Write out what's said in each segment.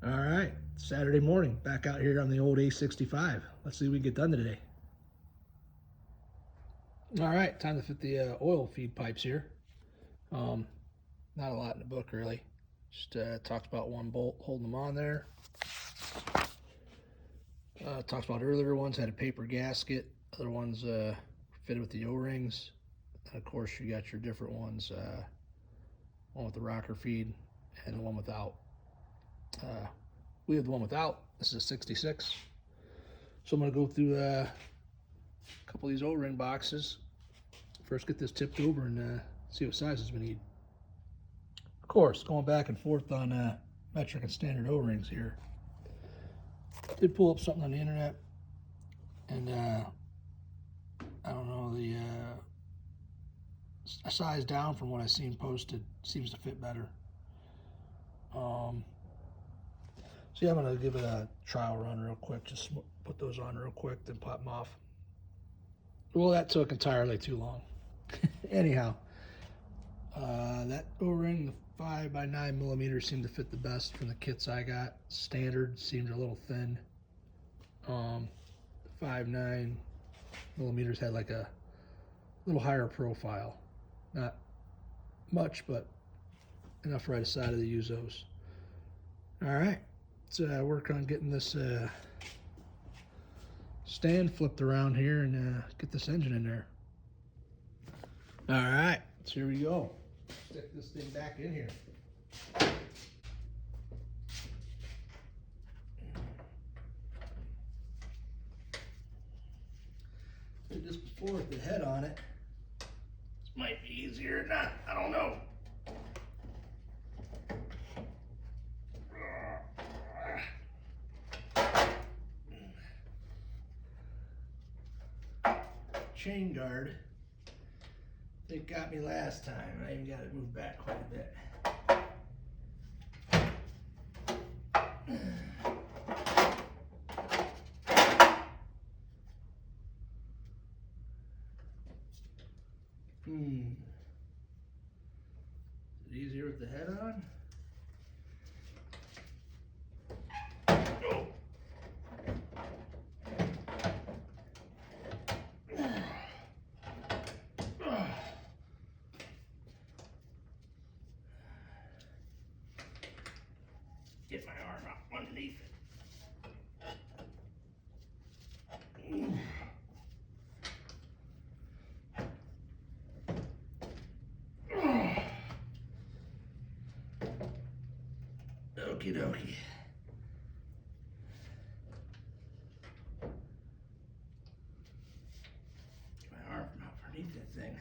All right, Saturday morning, back out here on the old A65. Let's see what we can get done today. All right, time to fit the oil feed pipes here. Not a lot in the book really. Just talks about one bolt holding them on there. Talks about earlier ones had a paper gasket. Other ones fitted with the O-rings. And of course, you got your different ones. One with the rocker feed and the one without. We have the one without. This is a 66. So I'm going to go through a couple of these O-ring boxes. First get this tipped over and see what sizes we need. Of course, going back and forth on metric and standard O-rings here. Did pull up something on the internet, and I don't know, a size down from what I've seen posted seems to fit better. So yeah, I'm gonna give it a trial run real quick. Just put those on real quick, then pop them off. Well, that took entirely too long. Anyhow, that O-ring, the 5x9 millimeters seemed to fit the best from the kits I got. Standard seemed a little thin. 5.9 millimeters had like a little higher profile. Not much, but enough right aside to use those. All right, let's work on getting this stand flipped around here and get this engine in there. All right, so here we go. Stick this thing back in here. Did this before with the head on it. This might be easier or not, I don't know. Chain guard, it got me last time. I even got it moved back quite a bit. Is it easier with the head on? Oh. Get my arm up underneath it. Okie dokie. Get my arm from out underneath that thing.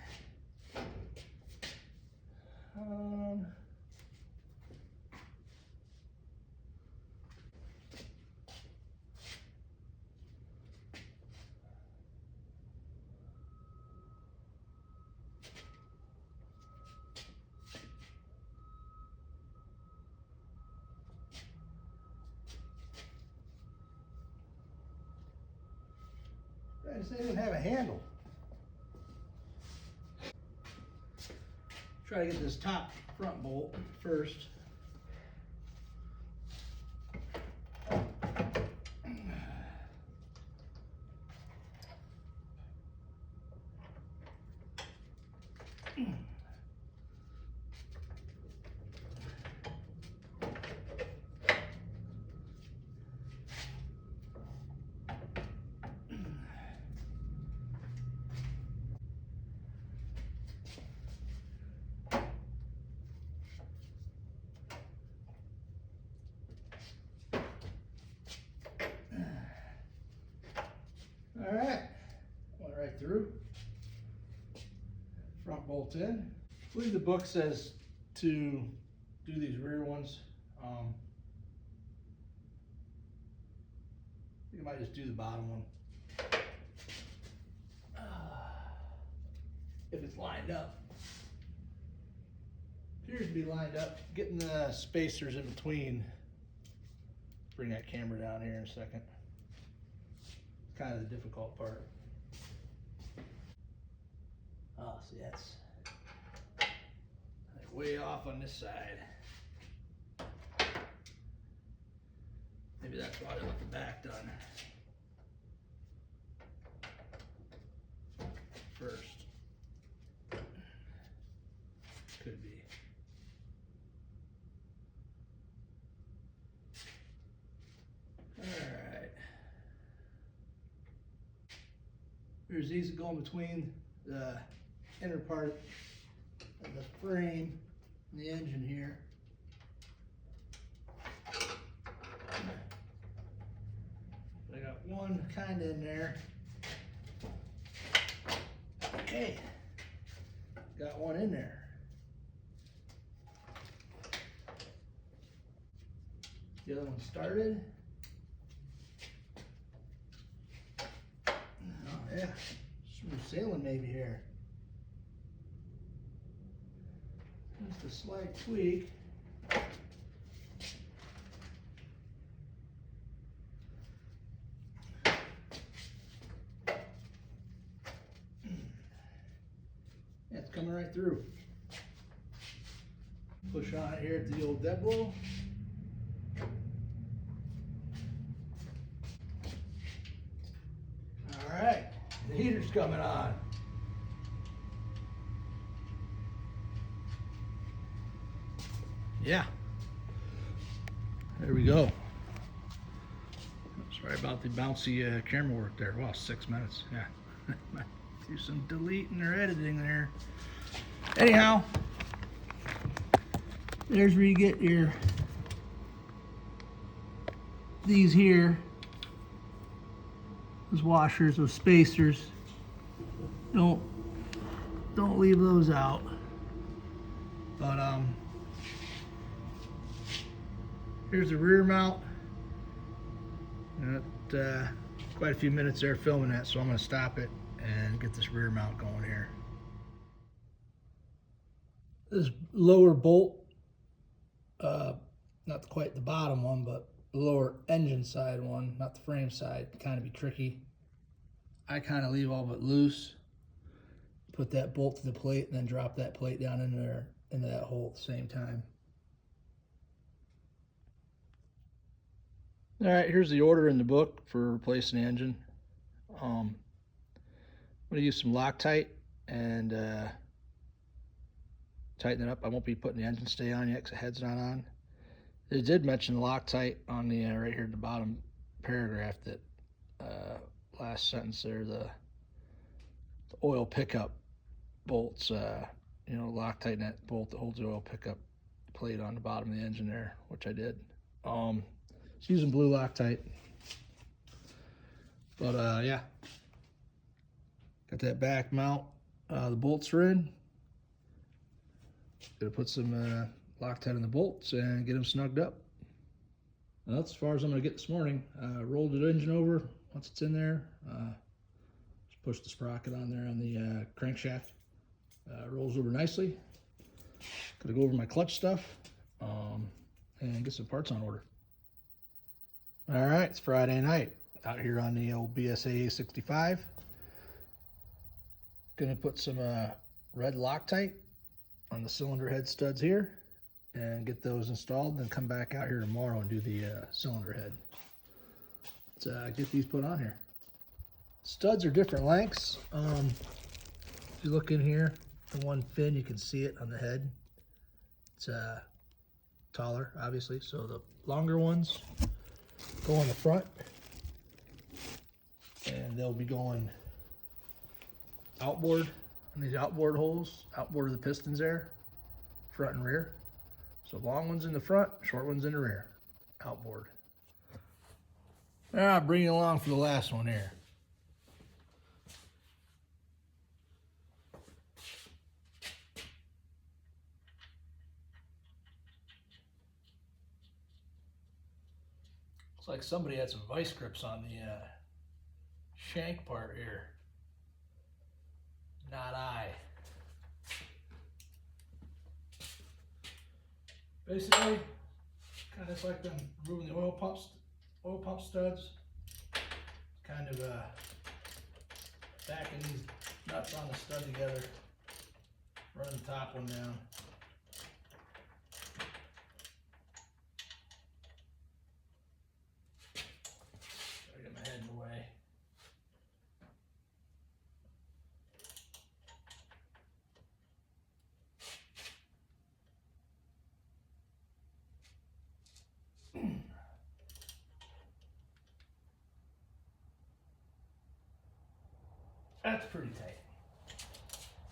This thing doesn't have a handle. Try to get this top front bolt first. All right, went right through. Front bolt in. I believe the book says to do these rear ones. I think I might just do the bottom one. If it's lined up. Appears to be lined up. Getting the spacers in between. Bring that camera down here in a second. Kind of the difficult part. Oh, see, that's way off on this side. that's why I want the back done first. Could be. Alright. There's these that go in between the inner part of the frame and the engine here. I got one kind of in there. Okay, got one in there. The other one started. Oh yeah, smooth sailing maybe here. Just a slight tweak. Yeah, it's coming right through. Push on it here at the old dead blow. Alright, the heater's coming on. Yeah. There we go. Sorry about the bouncy camera work there. Wow, 6 minutes. Yeah. Do some deleting or editing there. Anyhow, there's where you get these here. Those washers, those spacers. Don't leave those out. But here's the rear mount. Quite a few minutes there filming that, so I'm going to stop it and get this rear mount going here. This lower bolt, not quite the bottom one, but the lower engine side one, not the frame side, can kind of be tricky. I kind of leave all but loose, put that bolt to the plate, and then drop that plate down into there, into that hole at the same time. All right, here's the order in the book for replacing the engine. I'm going to use some Loctite and tighten it up. I won't be putting the engine stay on yet because the head's not on. They did mention Loctite on the right here at the bottom paragraph, that last sentence there, the oil pickup bolts, you know, Loctite, that bolt that holds the oil pickup plate on the bottom of the engine there, which I did. Just using blue Loctite. But yeah, got that back mount. The bolts are in. Gonna put some Loctite in the bolts and get them snugged up. Well, that's as far as I'm gonna get this morning. Rolled the engine over once it's in there. Just push the sprocket on there on the crankshaft. Rolls over nicely. Gonna go over my clutch stuff and get some parts on order. All right, it's Friday night out here on the old BSA A65. Gonna put some red Loctite on the cylinder head studs here and get those installed, then come back out here tomorrow and do the cylinder head. Let's get these put on here. Studs are different lengths. If you look in here, the one fin, you can see it on the head. It's taller, obviously, so the longer ones go on the front, and they'll be going outboard on these outboard holes, outboard of the pistons there, front and rear. So long ones in the front, short ones in the rear, outboard. I'll bring you along for the last one here. Looks like somebody had some vice grips on the shank part here. Not I. Basically, kind of like them removing the oil pump studs. Kind of backing these nuts on the stud together. Running the top one down. that's pretty tight.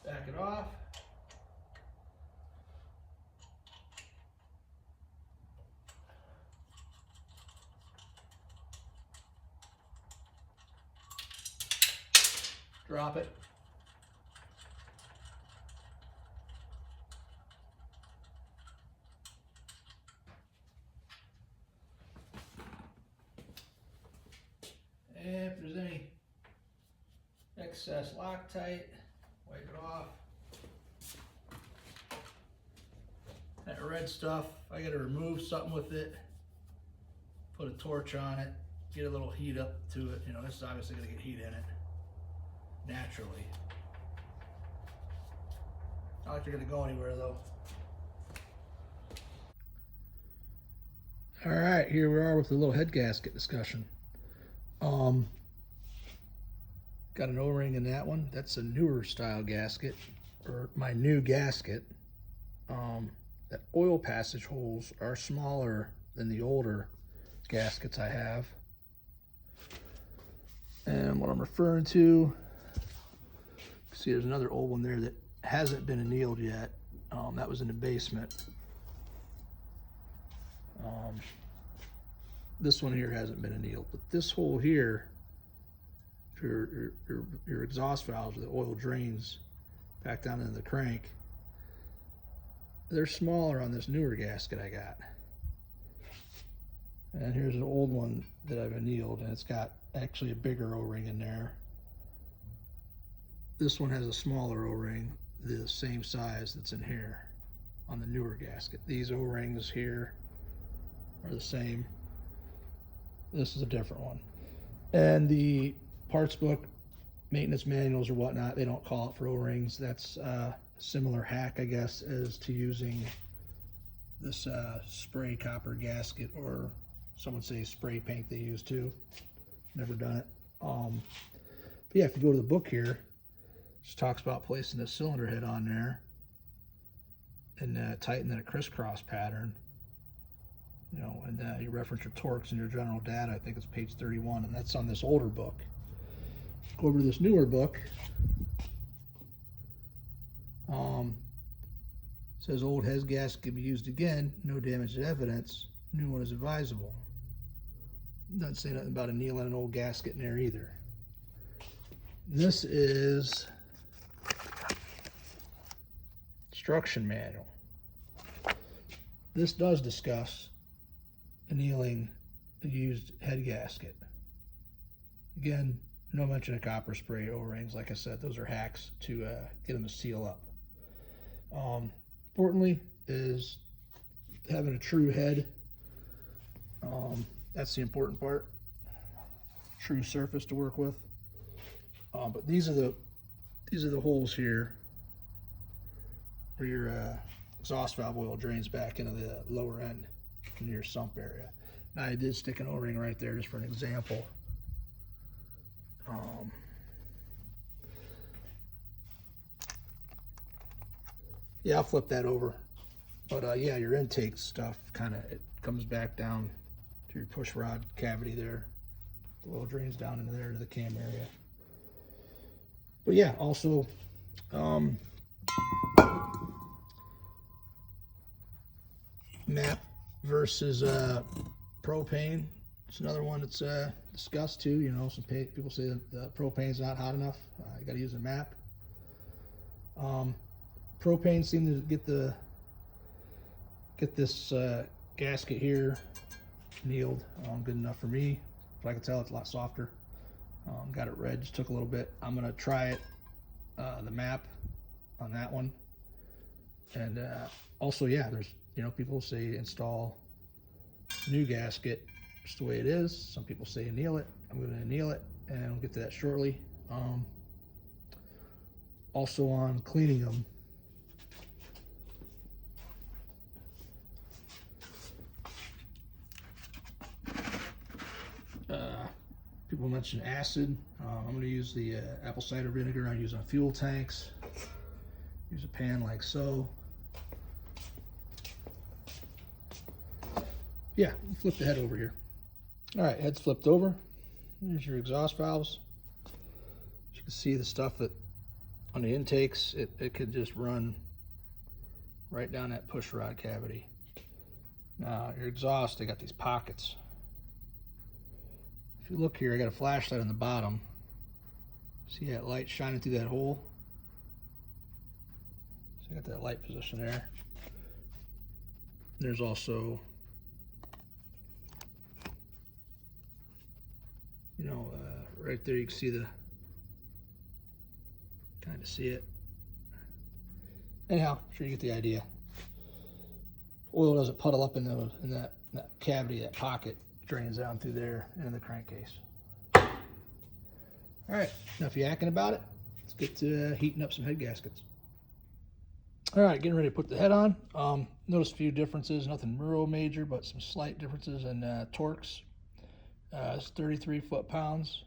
Back it off. Drop it. And if there's any excess Loctite, wipe it off. That red stuff, I gotta remove something with it. Put a torch on it, get a little heat up to it. You know, this is obviously gonna get heat in it naturally. Not like they're gonna go anywhere though. All right, here we are with a little head gasket discussion. Got an O-ring in that one. That's a newer style gasket, or my new gasket. That oil passage holes are smaller than the older gaskets I have. And what I'm referring to, see there's another old one there that hasn't been annealed yet. That was in the basement. This one here hasn't been annealed, but this hole here, your exhaust valves, the oil drains back down into the crank, they're smaller on this newer gasket I got. And here's an old one that I've annealed, and it's got actually a bigger O-ring in there. This one has a smaller O-ring, the same size that's in here on the newer gasket. These O-rings here are the same. This is a different one. And the parts book, maintenance manuals or whatnot, they don't call it for O-rings. That's a similar hack, I guess, as to using this spray copper gasket, or some would say spray paint they use too. Never done it. But yeah, if you go to the book here, it just talks about placing the cylinder head on there and tighten that crisscross pattern. You know, and you reference your torques and your general data. I think it's page 31, and that's on this older book. Go over to this newer book. Says old head gasket can be used again. No damage to evidence. New one is advisable. Doesn't say nothing about annealing an old gasket in there either. This is instruction manual. This does discuss annealing a used head gasket. Again, no mention of copper spray O-rings. Like I said, those are hacks to get them to seal up. Importantly is having a true head. That's the important part. True surface to work with. But these are the holes here where your exhaust valve oil drains back into the lower end in your sump area. Now I did stick an O-ring right there just for an example. Yeah, I'll flip that over. But yeah, your intake stuff it comes back down to your push rod cavity there. The oil drains down into there to the cam area. But yeah, also MAP versus propane. It's another one that's discussed too. You know, some people say that the propane's not hot enough. You got to use a MAP. Propane seemed to get this gasket here annealed good enough for me. If I can tell, it's a lot softer. Got it red, just took a little bit. I'm gonna try it, the MAP on that one. And also, yeah, there's, you know, people say install new gasket just the way it is. Some people say anneal it. I'm going to anneal it, and we'll get to that shortly. Also on cleaning them, people mention acid. I'm going to use the apple cider vinegar I use on fuel tanks. Use a pan like so. Yeah, flip the head over here. All right, head's flipped over. There's your exhaust valves. As you can can see the stuff that on the intakes, it could just run right down that push rod cavity. Now your exhaust, they got these pockets. If you look here, I got a flashlight on the bottom. See that light shining through that hole? So I got that light position there. There's also, you know, right there you can see the, kind of see it. Anyhow, I'm sure you get the idea. Oil doesn't puddle up in that cavity, that pocket, drains down through there into the crankcase. All right, enough yakking about it. Let's get to heating up some head gaskets. All right, getting ready to put the head on. Notice a few differences, nothing real major, but some slight differences in torques. It's 33 foot-pounds.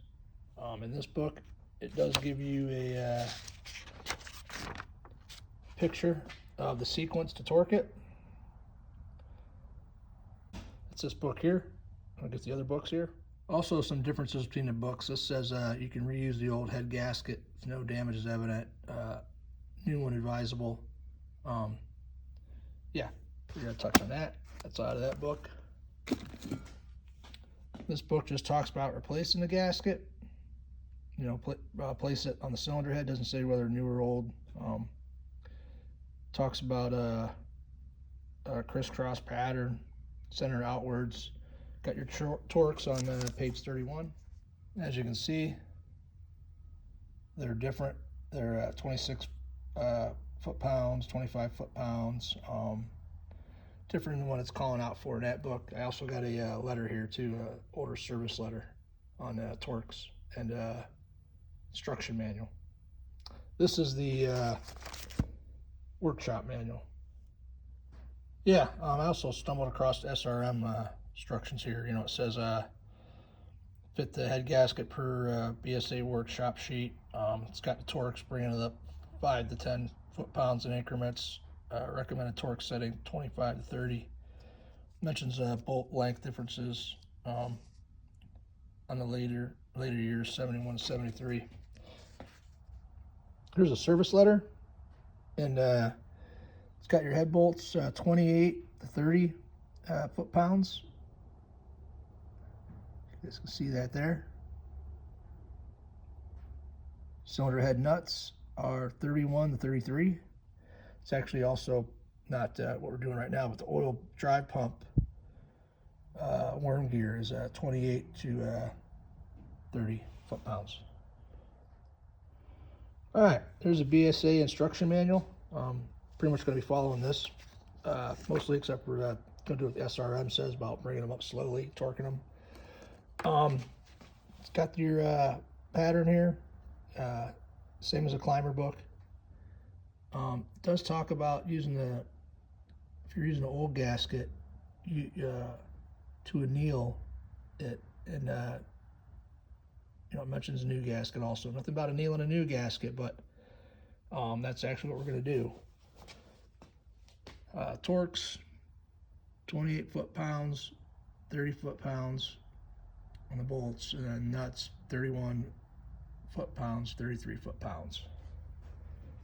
In this book, it does give you a picture of the sequence to torque it. It's this book here. I'll get the other books here. Also, some differences between the books. This says you can reuse the old head gasket if no damage is evident. New one advisable. Yeah, we're gonna touch on that. That's out of that book. This book just talks about replacing the gasket. You know, place it on the cylinder head. Doesn't say whether new or old. Talks about a crisscross pattern, center outwards. Got your torques on page 31. As you can see, they're different. They're 26 foot-pounds, 25 foot-pounds. Different than what it's calling out for in that book. I also got a letter here too, order service letter on torques and instruction manual. This is the workshop manual. Yeah, I also stumbled across the SRM instructions here. You know, it says fit the head gasket per BSA workshop sheet. It's got the torques bringing it up 5 to 10 foot-pounds in increments. Recommended torque setting 25 to 30. Mentions bolt length differences on the later years, 71 to 73. Here's a service letter, and it's got your head bolts 28 to 30 foot-pounds. You guys can see that there. Cylinder head nuts are 31 to 33. It's actually also not what we're doing right now, but the oil drive pump worm gear is 28 to 30 foot-pounds. All right, there's a BSA instruction manual. Pretty much going to be following this, mostly except for going to do what the SRM says about bringing them up slowly, torquing them. It's got your pattern here, same as a climber book. It does talk about using if you're using an old gasket, to anneal it, and you know, it mentions a new gasket also. Nothing about annealing a new gasket, but that's actually what we're going to do. Torques, 28 foot-pounds, 30 foot-pounds on the bolts, and then nuts, 31 foot-pounds, 33 foot-pounds.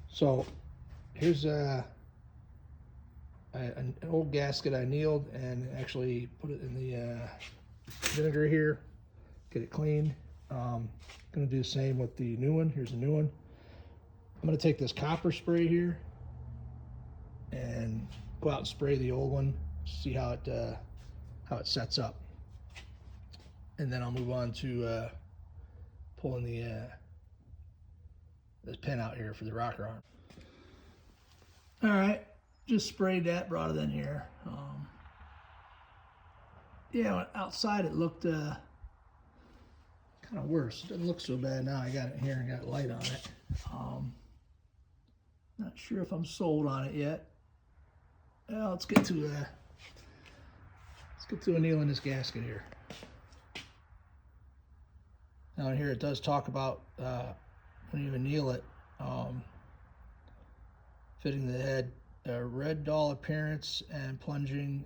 So here's an old gasket I annealed and actually put it in the vinegar here, get it clean. Going to do the same with the new one. Here's the new one. I'm going to take this copper spray here and go out and spray the old one, see how it sets up, and then I'll move on to pulling this pin out here for the rocker arm. All right, just sprayed that, brought it in here. Yeah, outside it looked kind of worse. It doesn't look so bad now. I got it here and got light on it. Not sure if I'm sold on it yet. Well, let's get to annealing this gasket here. Now in here it does talk about when you anneal it, fitting the head, red doll appearance and plunging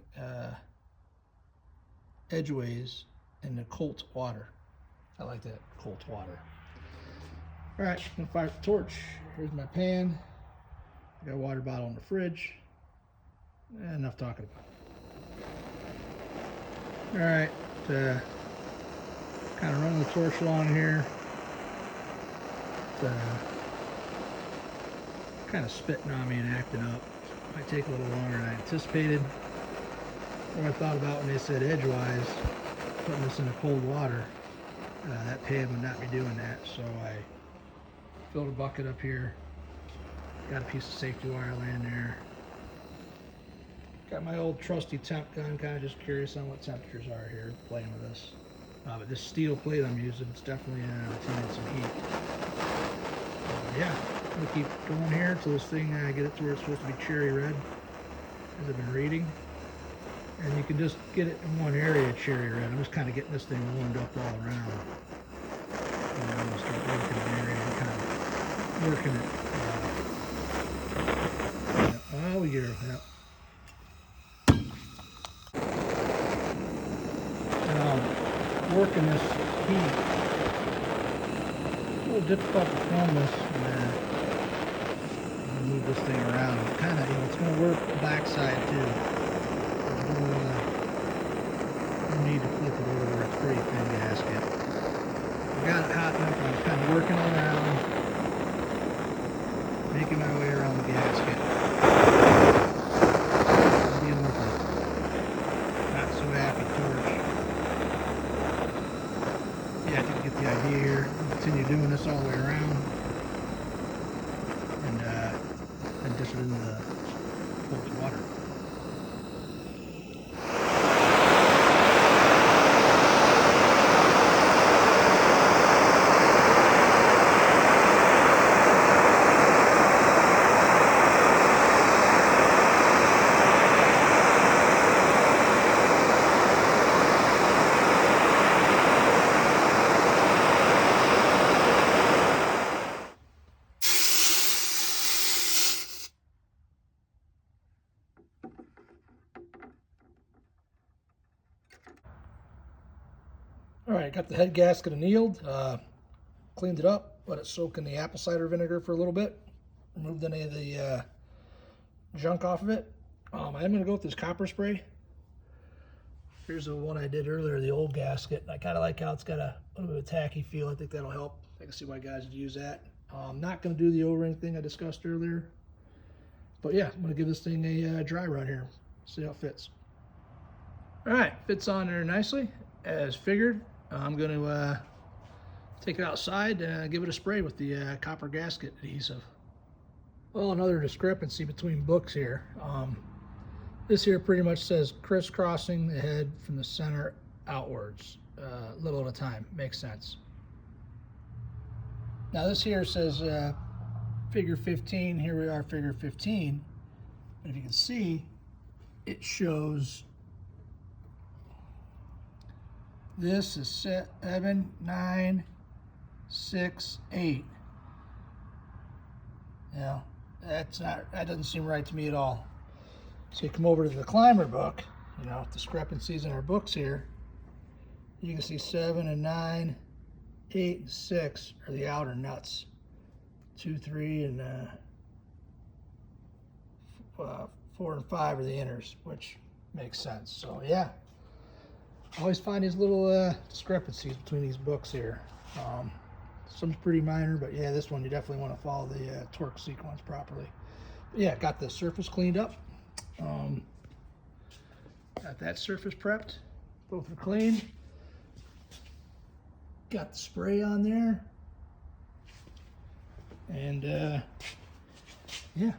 edgeways in the cold water. I like that, cold water. All right, I'm gonna fire up the torch. Here's my pan. I got a water bottle in the fridge. Enough talking about it. All right, kind of running the torch along here. Kind of spitting on me and acting up. Might take a little longer than I anticipated. What I thought about when they said edgewise, putting this in the cold water, that pan would not be doing that. So I filled a bucket up here. Got a piece of safety wire laying there. Got my old trusty temp gun, kind of just curious on what temperatures are here, playing with this. But this steel plate I'm using, it's definitely retaining some heat. Yeah, I'm gonna keep going here until this thing, I get it to where it's supposed to be cherry red, as I've been reading. And you can just get it in one area, cherry red. I'm just kind of getting this thing warmed up all around. And I'm gonna start working an area and kind of working it. Oh, we get her. Yep. Working this heat. A little difficult to film this and move this thing around. Kind of, it's going to work the back side too. No need to flip it over. It's pretty thin gasket. I got it hot enough. I'm kind of working around, making my way around the gasket. Dealing with it. Not so happy torch. Yeah, I think you get the idea here. Continue doing this all the way around, and then dip it into the cold water. All right, got the head gasket annealed, cleaned it up, let it soak in the apple cider vinegar for a little bit, removed any of the junk off of it. I am going to go with this copper spray. Here's the one I did earlier, the old gasket. I kind of like how it's got a little bit of a tacky feel. I think that'll help. I can see why guys would use that. I'm not going to do the O-ring thing I discussed earlier. But yeah, I'm going to give this thing a dry run here, see how it fits. All right, fits on there nicely, as figured. I'm going to take it outside and give it a spray with the copper gasket adhesive. Well, another discrepancy between books here. This here pretty much says crisscrossing the head from the center outwards, little at a time. Makes sense. Now this here says figure 15. Here we are, figure 15. And if you can see, it shows this is 7, 9, 6, 8. Yeah, that doesn't seem right to me at all. So you come over to the climber book, discrepancies in our books here. You can see 7 and 9, 8 and 6 are the outer nuts. 2, 3, and 4 and 5 are the inners, which makes sense. So yeah, I always find these little discrepancies between these books here. Some's pretty minor, but yeah, this one you definitely want to follow the torque sequence properly. But yeah, got the surface cleaned up. Got that surface prepped. Both are clean. Got the spray on there. And yeah.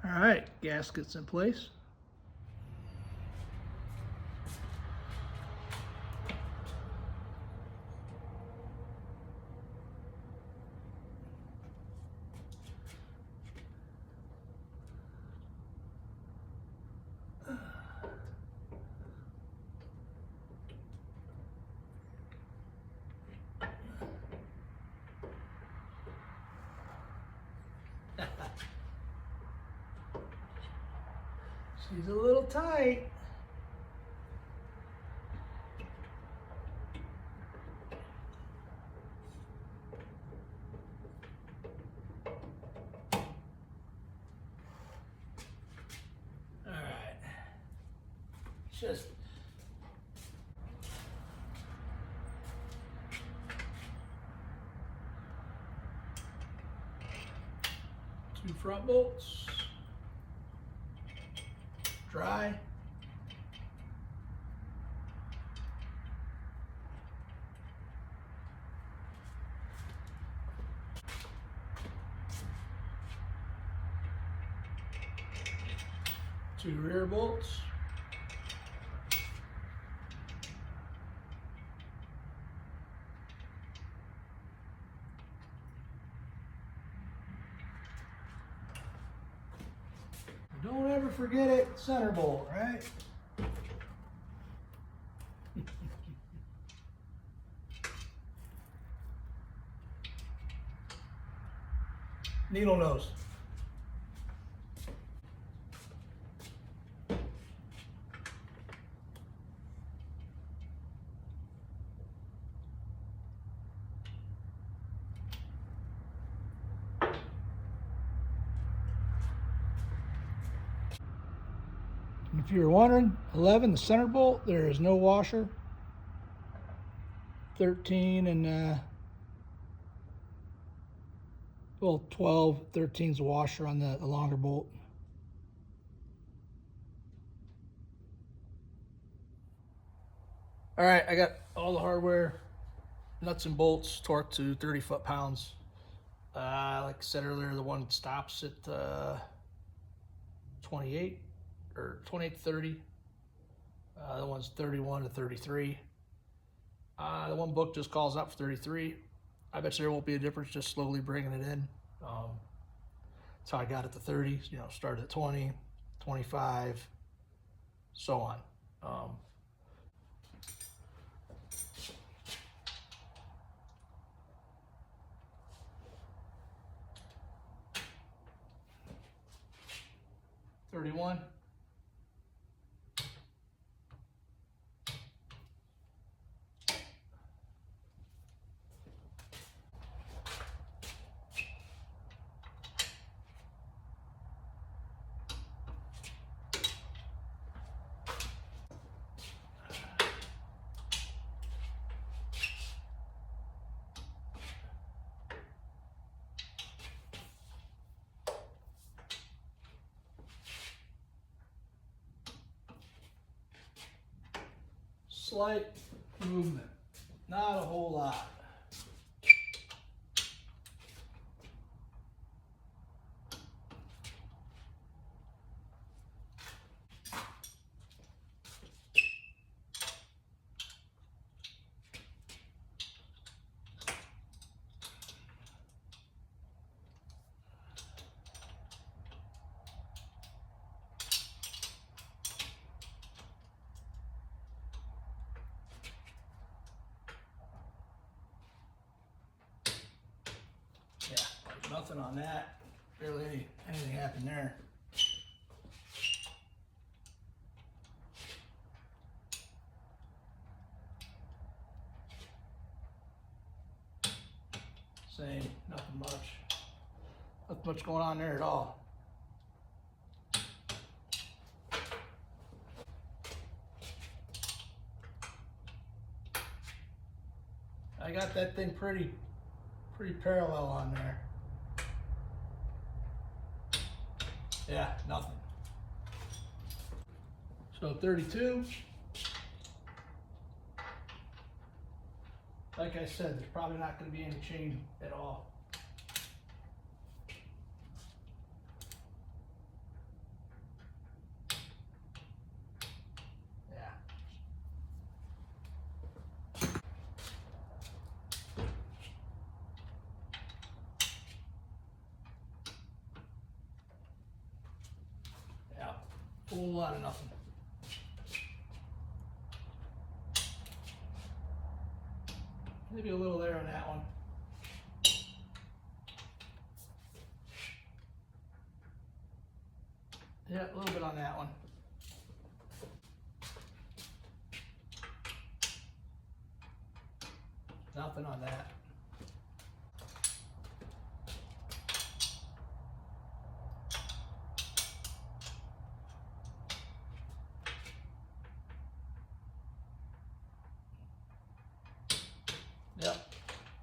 All right, gasket's in place. She's a little tight. Just two front bolts, dry. Two rear bolts. Don't ever forget it, center bolt, right? Needle nose. If you're wondering, 11, the center bolt, there is no washer. 13 and well, 12, 13 is the washer on the longer bolt. All right, I got all the hardware, nuts and bolts, torqued to 30 foot-pounds. Like I said earlier, the one stops at 28 or 28 to 30. The one's 31 to 33. The one book just calls out for 33. I bet you there won't be a difference, just slowly bringing it in. That's how I got it to 30, you know, started at 20, 25, so on. 31. Slight movement, not a whole lot. Yeah, nothing on that. Barely anything happened there. Same, nothing much. Nothing much going on there at all. I got that thing pretty parallel on there. Yeah, nothing. So 32. Like I said, there's probably not going to be any change at all. Yeah. Yeah, whole lot of nothing. Maybe a little there on that one. Yeah, a little bit on that one. Nothing on that. Yep,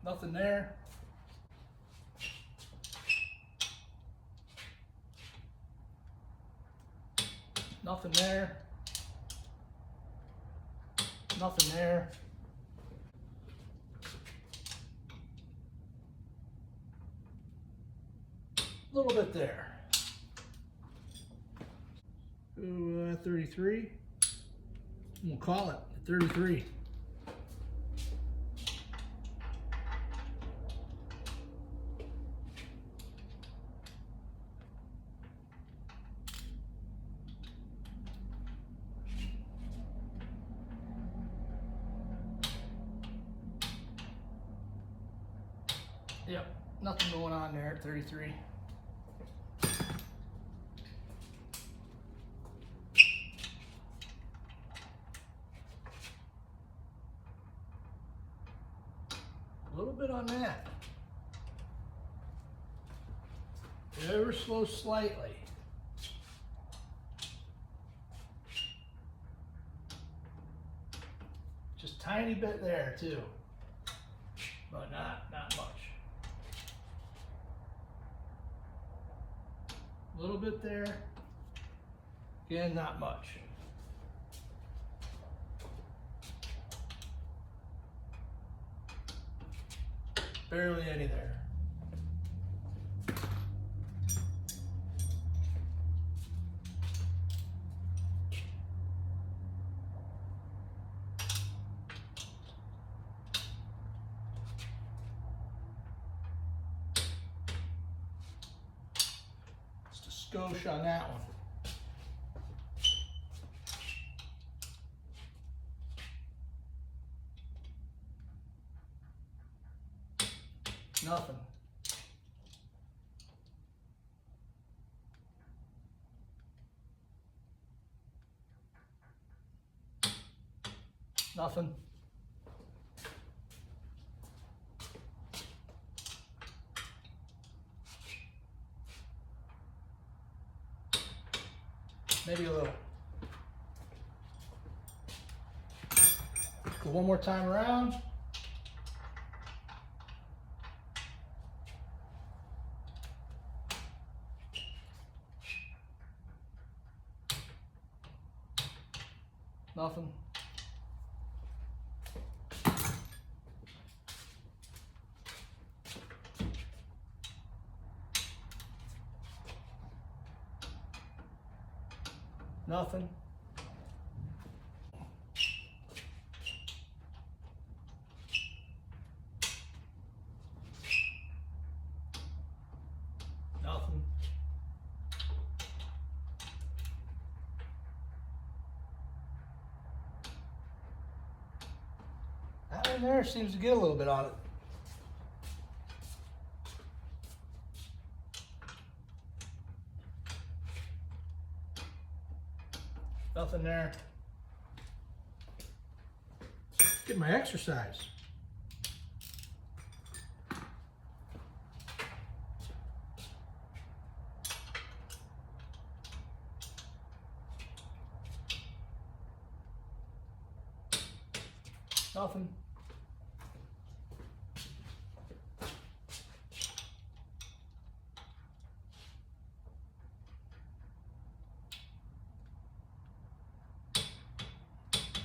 nothing there. Nothing there. Nothing there. A little bit there. 33. We'll call it 33. Yep, nothing going on there at 33. A little bit on that. Ever so slightly. Just tiny bit there too, but not much. A little bit there. Again, not much. Barely any there. Just a skosh on that one. Nothing. Nothing. Maybe a little. Go one more time around. Nothing. Nothing. Nothing. That one there seems to get a little bit on it. Nothing there. Get my exercise. Nothing.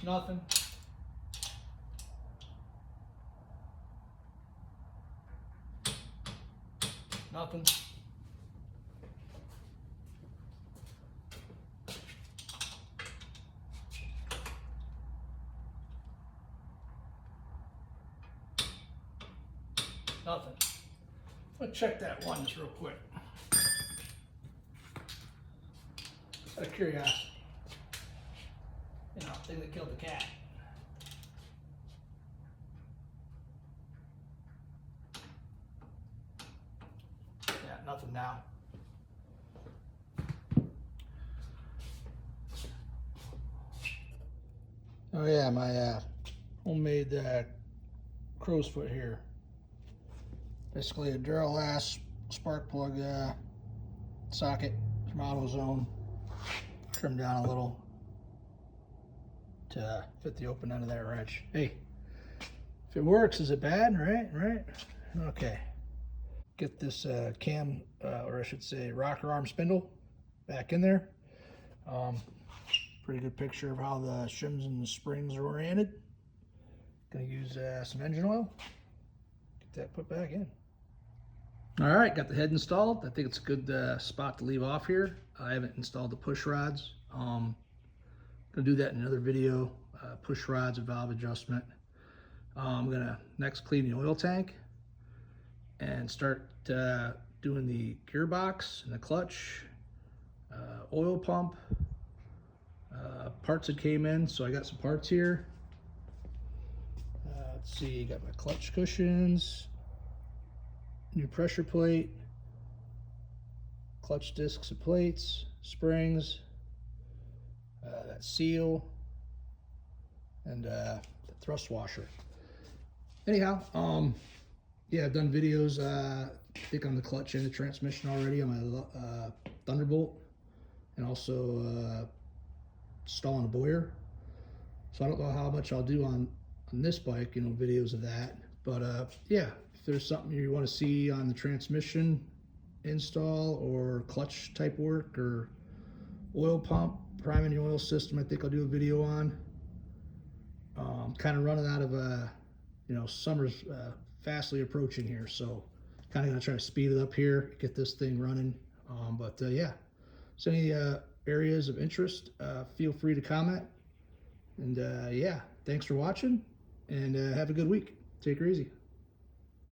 Nothing. Nothing. Nothing. Let's check that one just real quick. Out of curiosity. You know, thing that killed the cat. Yeah, nothing now. Oh yeah, my homemade crow's foot here. Basically a Duralast spark plug socket from AutoZone. Trimmed down a little to fit the open end of that wrench. Hey, it works, is it bad? Right. Okay. Get this cam, or I should say rocker arm spindle back in there. Pretty good picture of how the shims and the springs are oriented. Gonna use some engine oil. Get that put back in. All right, got the head installed. I think it's a good spot to leave off here. I haven't installed the push rods. Gonna do that in another video. Push rods and valve adjustment. I'm gonna next clean the oil tank and start doing the gearbox and the clutch, oil pump, parts that came in. So I got some parts here. Let's see, got my clutch cushions, new pressure plate, clutch discs and plates, springs, that seal, and the thrust washer. Anyhow, yeah, I've done videos, I think on the clutch and the transmission already on my Thunderbolt, and also installing a Boyer. So I don't know how much I'll do on this bike, you know, videos of that. But yeah, if there's something you want to see on the transmission install or clutch type work or oil pump, priming the oil system, I think I'll do a video on. Kind of running out of you know, summer's fastly approaching here, so kind of gonna try to speed it up here, get this thing running. But yeah, so any areas of interest, feel free to comment. And yeah, thanks for watching, and have a good week. Take her easy.